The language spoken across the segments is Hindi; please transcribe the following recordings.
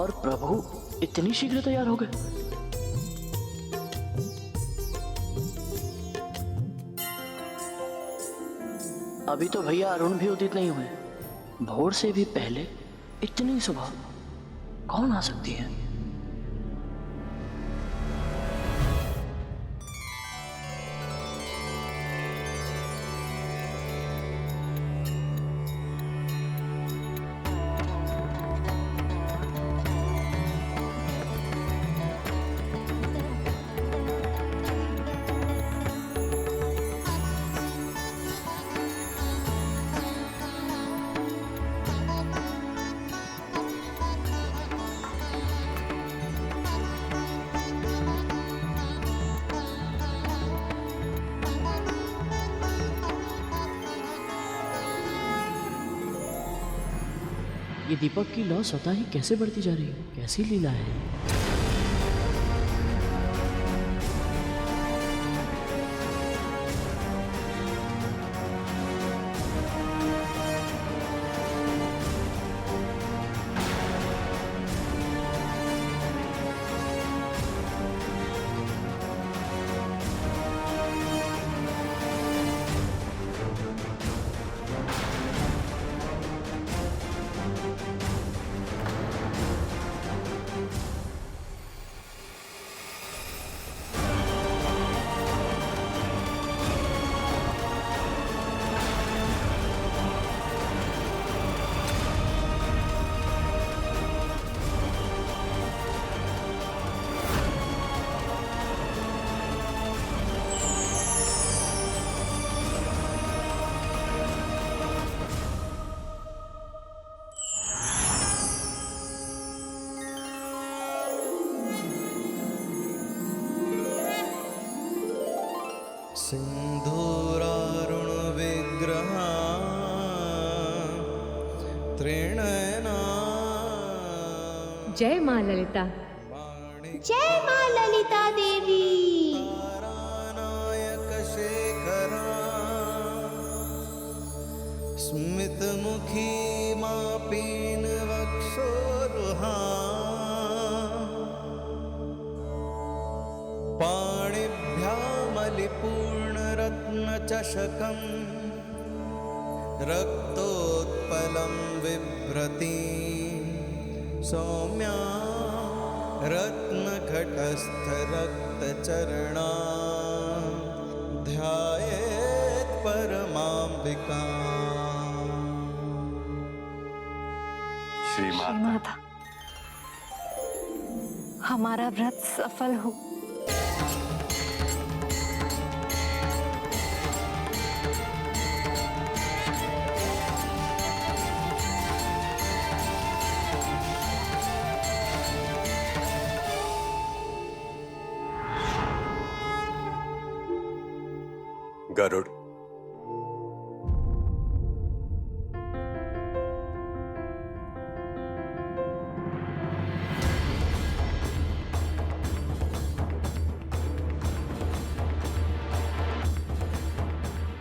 और प्रभु इतनी शीघ्र तैयार हो गए? अभी तो भैया अरुण भी उदित नहीं हुए। भोर से भी पहले इतनी सुबह कौन आ सकती है? ये दीपक की लौ स्वतः ही कैसे बढ़ती जा रही है? कैसी लीला है? सिंधूरारुण विग्रहा त्रिनयना। जय मां ललिता। जय मां ललिता देवी। तारानायक शेखरा स्मितमुखी मां पीनवक्षोरुहा पाणिभ्यामलिपूर्णरत्नचषकं रक्तोत्पलं बिभ्रतीं सौम्या रत्नघटस्थरक्तचरणा ध्यायेत् परमाम्बिका। श्री माता, हमारा व्रत सफल हो। गरुड़,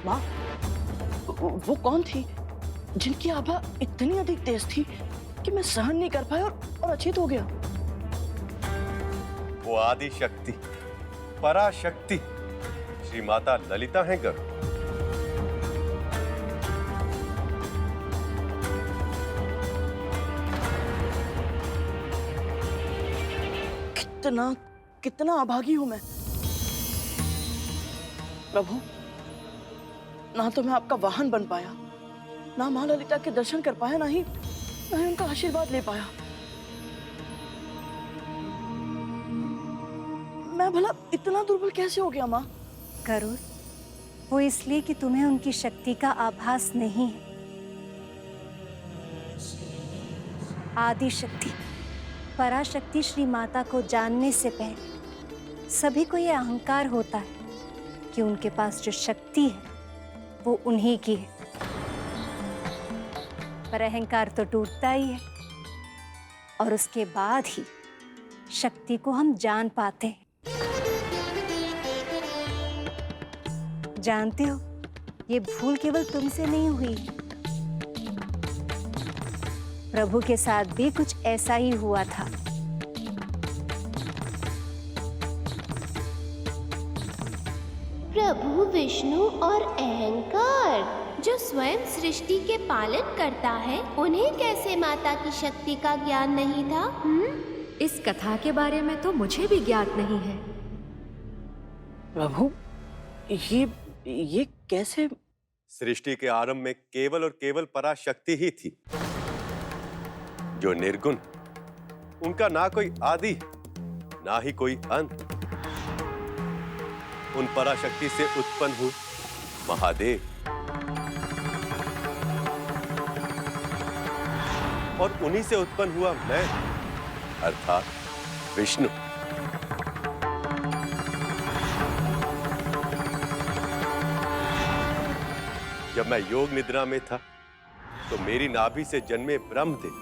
माँ, वो कौन थी जिनकी आभा इतनी अधिक तेज थी कि मैं सहन नहीं कर पाया और अचेत हो गया? वो आदि शक्ति, पराशक्ति श्री माता ललिता हैं गरुड़। कितना कितना अभागी हूं मैं प्रभु। ना तो मैं आपका वाहन बन पाया, ना मां ललिता के दर्शन कर पाया, ना ही उनका आशीर्वाद ले पाया। मैं भला इतना दुर्बल कैसे हो गया माँ? गरुड़, वो इसलिए कि तुम्हें उनकी शक्ति का आभास नहीं है। आदि शक्ति, पराशक्ति श्री माता को जानने से पहले सभी को यह अहंकार होता है कि उनके पास जो शक्ति है वो उन्हीं की है। पर अहंकार तो टूटता ही है और उसके बाद ही शक्ति को हम जान पाते हैं। जानते हो, ये भूल केवल तुमसे नहीं हुई, प्रभु के साथ भी कुछ ऐसा ही हुआ था। प्रभु विष्णु और अहंकार, जो स्वयं सृष्टि के पालन करता है, उन्हें कैसे माता की शक्ति का ज्ञान नहीं था? इस कथा के बारे में तो मुझे भी ज्ञात नहीं है। प्रभु, ये कैसे? सृष्टि के आरंभ में केवल और केवल पराशक्ति ही थी, जो निर्गुण, उनका ना कोई आदि ना ही कोई अंत। उन पराशक्ति से उत्पन्न हुए महादेव और उन्हीं से उत्पन्न हुआ मैं, अर्थात विष्णु। जब मैं योग निद्रा में था तो मेरी नाभि से जन्मे ब्रह्मदेव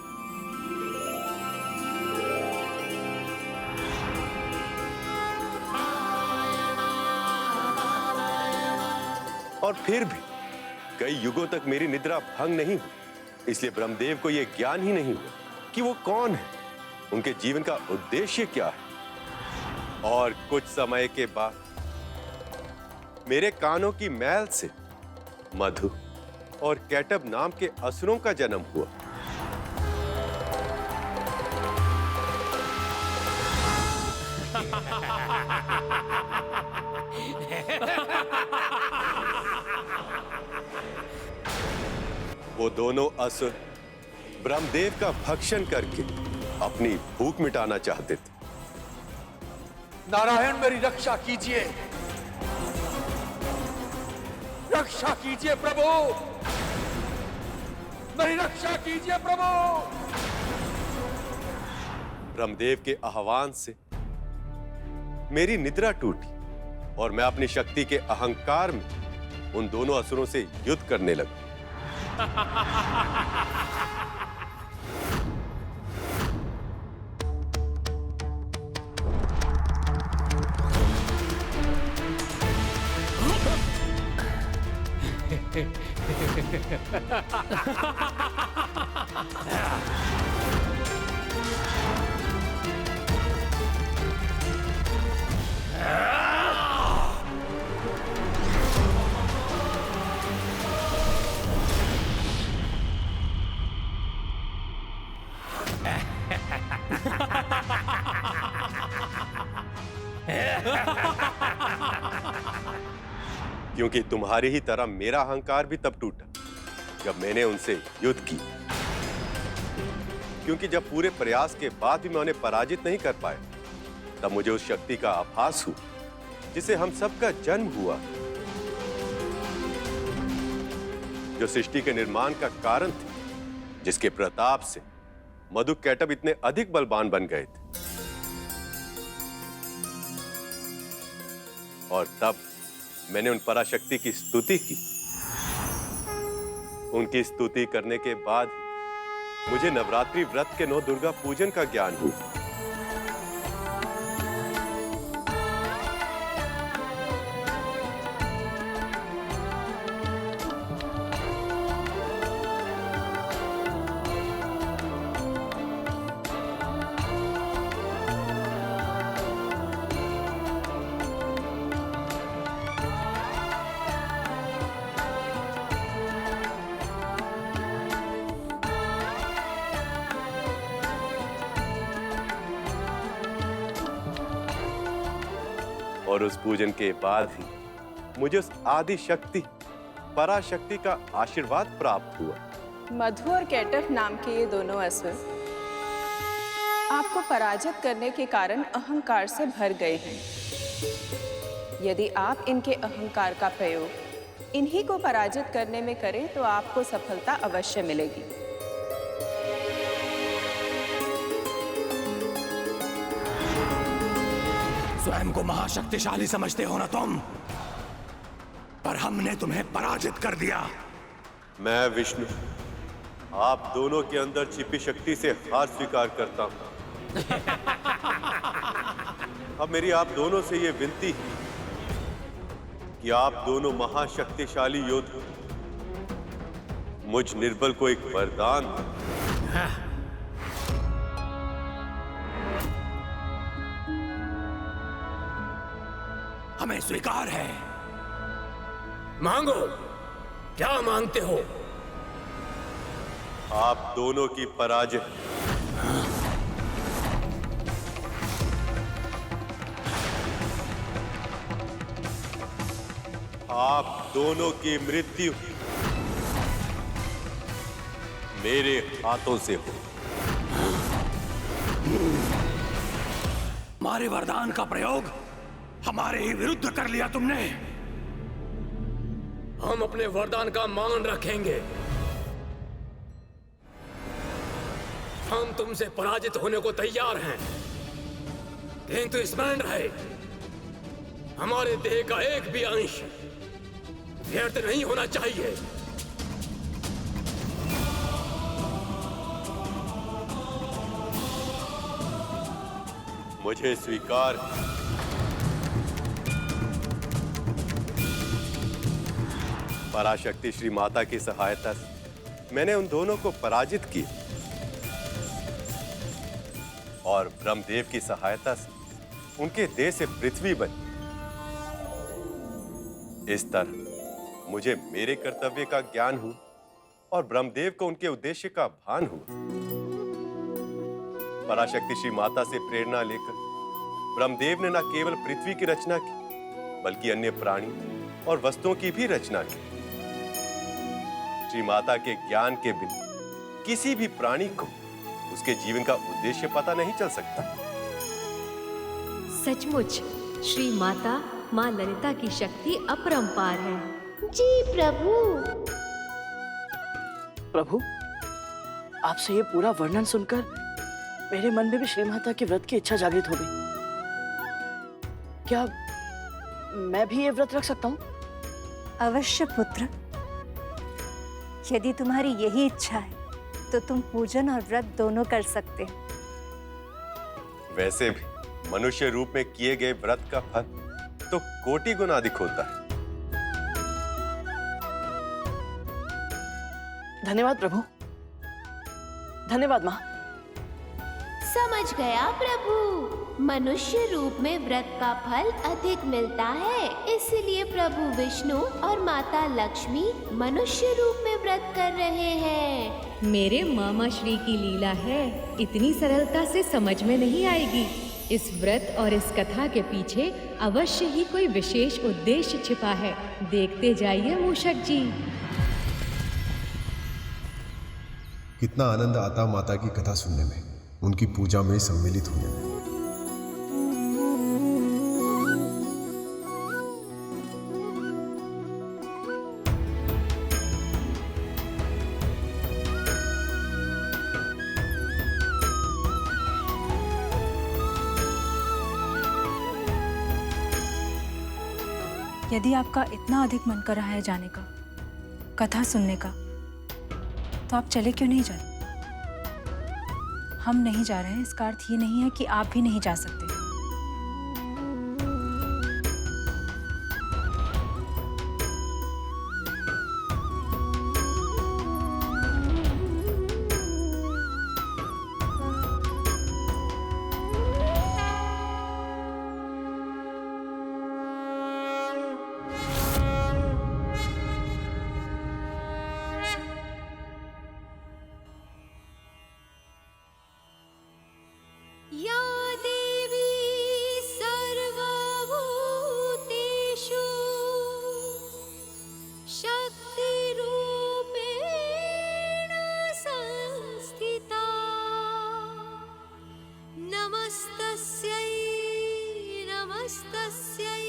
और फिर भी कई युगों तक मेरी निद्रा भंग नहीं हुई। इसलिए ब्रह्मदेव को यह ज्ञान ही नहीं हुआ कि वो कौन है, उनके जीवन का उद्देश्य क्या है। और कुछ समय के बाद मेरे कानों की मैल से मधु और कैटब नाम के असुरों का जन्म हुआ। वो दोनों असुर ब्रह्मदेव का भक्षण करके अपनी भूख मिटाना चाहते थे। नारायण, मेरी रक्षा कीजिए, रक्षा कीजिए प्रभु, मेरी रक्षा कीजिए प्रभु। ब्रह्मदेव के आह्वान से मेरी निद्रा टूटी और मैं अपनी शक्ति के अहंकार में उन दोनों असुरों से युद्ध करने लगा। क्योंकि तुम्हारी ही तरह मेरा अहंकार भी तब टूटा जब मैंने उनसे युद्ध की। क्योंकि जब पूरे प्रयास के बाद भी मैं उन्हें पराजित नहीं कर पाया, तब मुझे उस शक्ति का आभास हुआ जिसे हम सबका जन्म हुआ, जो सृष्टि के निर्माण का कारण थी, जिसके प्रताप से मधु कैटब इतने अधिक बलवान बन गए थे। और तब मैंने उन पराशक्ति की स्तुति की। उनकी स्तुति करने के बाद मुझे नवरात्रि व्रत के 9 दुर्गा पूजन का ज्ञान हुआ। और उस पूजन के बाद ही मुझे उस आदि शक्ति पराशक्ति का आशीर्वाद प्राप्त हुआ। मधु और कैटब नाम के ये दोनों असुर आपको पराजित करने के कारण अहंकार से भर गए हैं। यदि आप इनके अहंकार का प्रयोग इन्हीं को पराजित करने में करें तो आपको सफलता अवश्य मिलेगी। स्वयं को महाशक्तिशाली समझते हो ना तुम, पर हमने तुम्हें पराजित कर दिया। मैं विष्णु आप दोनों के अंदर छिपी शक्ति से हार स्वीकार करता हूं। अब मेरी आप दोनों से ये विनती है कि आप दोनों महाशक्तिशाली योद्धा मुझ निर्बल को एक वरदान दें। हमें स्वीकार है। मांगो, क्या मांगते हो? आप दोनों की पराजय। आप दोनों की मृत्यु मेरे हाथों से हो। हमारे वरदान का प्रयोग हमारे ही विरुद्ध कर लिया तुमने। हम अपने वरदान का मान रखेंगे। हम तुमसे पराजित होने को तैयार हैं, किंतु स्मरण रहे, हमारे देह का एक भी अंश व्यर्थ नहीं होना चाहिए। मुझे स्वीकार। पराशक्ति श्री माता की सहायता से मैंने उन दोनों को पराजित किया और ब्रह्मदेव की सहायता से उनके देह से पृथ्वी बनी। इस तरह मुझे मेरे कर्तव्य का ज्ञान हुआ और ब्रह्मदेव को उनके उद्देश्य का भान हुआ। पराशक्ति श्री माता से प्रेरणा लेकर ब्रह्मदेव ने न केवल पृथ्वी की रचना की बल्कि अन्य प्राणी और वस्तुओं की भी रचना की। श्री माता के ज्ञान के बिना किसी भी प्राणी को उसके जीवन का उद्देश्य पता नहीं चल सकता। सचमुच श्री माता माँ ललिता की शक्ति अपरंपार है। जी प्रभु। प्रभु, आपसे ये पूरा वर्णन सुनकर मेरे मन में भी श्री माता के व्रत की इच्छा जागृत हो गई। क्या मैं भी ये व्रत रख सकता हूँ? अवश्य पुत्र। यदि तुम्हारी यही इच्छा है तो तुम पूजन और व्रत दोनों कर सकते हो। वैसे भी मनुष्य रूप में किए गए व्रत का फल तो कोटि गुना अधिक होता है। धन्यवाद प्रभु। धन्यवाद माँ। समझ गया प्रभु। मनुष्य रूप में व्रत का फल अधिक मिलता है, इसलिए प्रभु विष्णु और माता लक्ष्मी मनुष्य रूप में व्रत कर रहे हैं। मेरे मामा श्री की लीला है, इतनी सरलता से समझ में नहीं आएगी। इस व्रत और इस कथा के पीछे अवश्य ही कोई विशेष उद्देश्य छिपा है। देखते जाइए मूषक जी। कितना आनंद आता माता की कथा सुनने में, उनकी पूजा में सम्मिलित होने में। यदि आपका इतना अधिक मन कर रहा है जाने का, कथा सुनने का, तो आप चले क्यों नहीं जाते? हम नहीं जा रहे हैं इसका अर्थ ये नहीं है कि आप भी नहीं जा सकते। या देवी सर्वभूतेषु शक्तिरूपेण संस्थिता, नमस्तस्यै नमस्तस्यै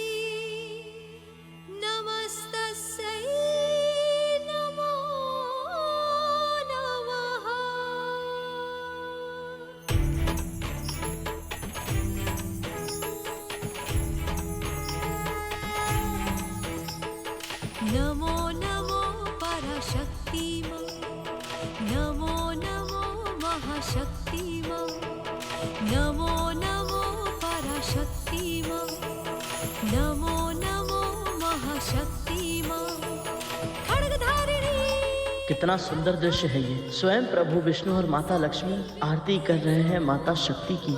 नमस्तस्यै नमो नमः। नमो नमो पराशक्तिमा, नमो नमो महाशक्तिमा, नमो नमो पराशक्तिमा, नमो नमो महाशक्तिमा। खड्गधारिणी। कितना सुंदर दृश्य है ये। स्वयं प्रभु विष्णु और माता लक्ष्मी आरती कर रहे हैं माता शक्ति की।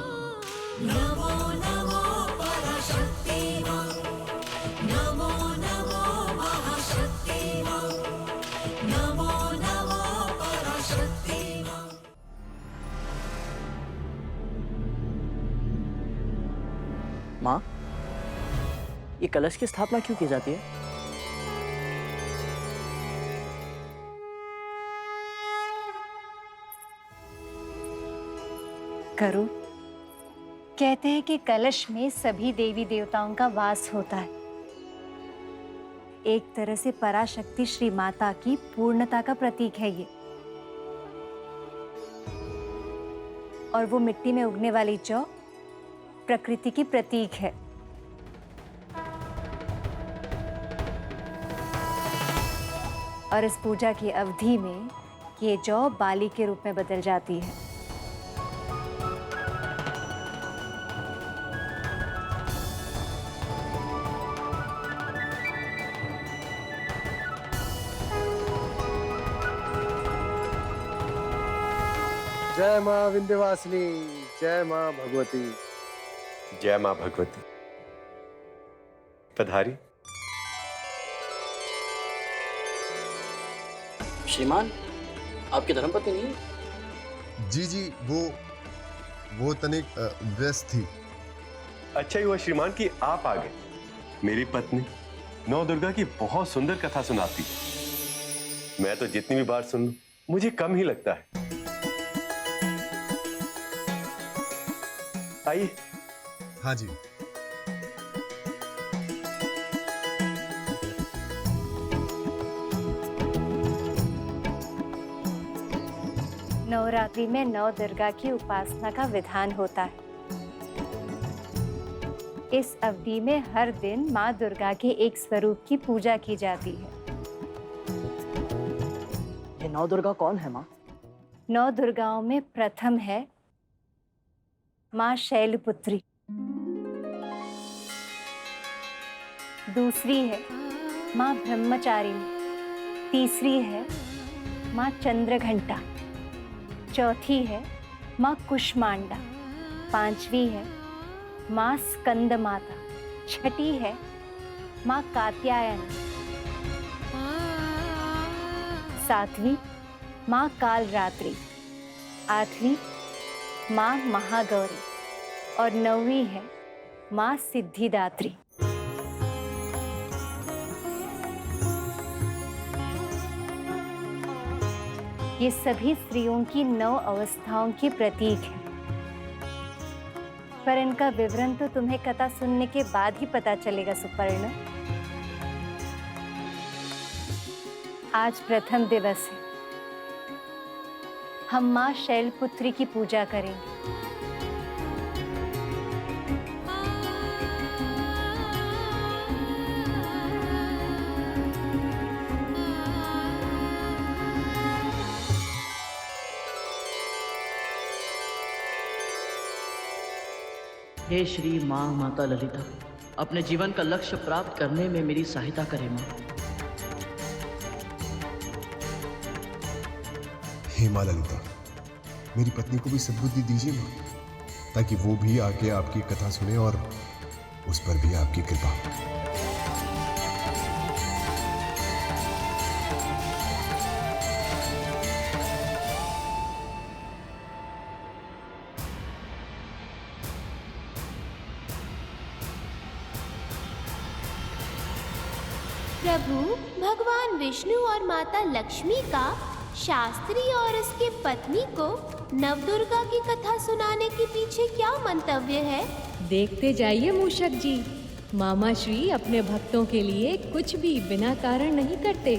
माँ, ये कलश की स्थापना क्यों की जाती है? करो, कहते हैं कि कलश में सभी देवी देवताओं का वास होता है। एक तरह से पराशक्ति श्री माता की पूर्णता का प्रतीक है ये। और वो मिट्टी में उगने वाली जौ प्रकृति की प्रतीक है। और इस पूजा की अवधि में ये जौ बाली के रूप में बदल जाती है। जय माँ विंध्यवासिनी, जय माँ भगवती। जय मां भगवती। पधारी। श्रीमान, आपकी धर्मपत्नी नहीं है? जी, वो तनिक व्यस्त थी। अच्छा ही हुआ श्रीमान कि आप आ गए। मेरी पत्नी नौ दुर्गा की बहुत सुंदर कथा सुनाती है। मैं तो जितनी भी बार सुन लूं, मुझे कम ही लगता है। आइए। हाँ जी। नवरात्रि में नौ दुर्गा की उपासना का विधान होता है। इस अवधि में हर दिन माँ दुर्गा के एक स्वरूप की पूजा की जाती है। ये नौ दुर्गा कौन है माँ? नौ दुर्गाओं में प्रथम है माँ शैलपुत्री, दूसरी है माँ ब्रह्मचारिणी, तीसरी है माँ चंद्रघंटा, चौथी है माँ कुष्मांडा, पांचवी है माँ स्कंद माता, छठी है माँ कात्यायनी, सातवीं माँ कालरात्रि, आठवीं माँ महागौरी और नौवीं है माँ सिद्धिदात्री। ये सभी स्त्रियों की 9 अवस्थाओं की प्रतीक है। पर इनका विवरण तो तुम्हें कथा सुनने के बाद ही पता चलेगा सुपर्ण। आज प्रथम दिवस है। हम माँ शैलपुत्री की पूजा करेंगे। हे श्री माँ माता ललिता, अपने जीवन का लक्ष्य प्राप्त करने में मेरी सहायता करें माँ। हे माँ ललिता, मेरी पत्नी को भी सद्बुद्धि दीजिए माँ, ताकि वो भी आके आपकी कथा सुने और उस पर भी आपकी कृपा। प्रभु भगवान विष्णु और माता लक्ष्मी का शास्त्री और उसके पत्नी को नवदुर्गा की कथा सुनाने के पीछे क्या मंतव्य है? देखते जाइए मूषक जी, मामा श्री अपने भक्तों के लिए कुछ भी बिना कारण नहीं करते।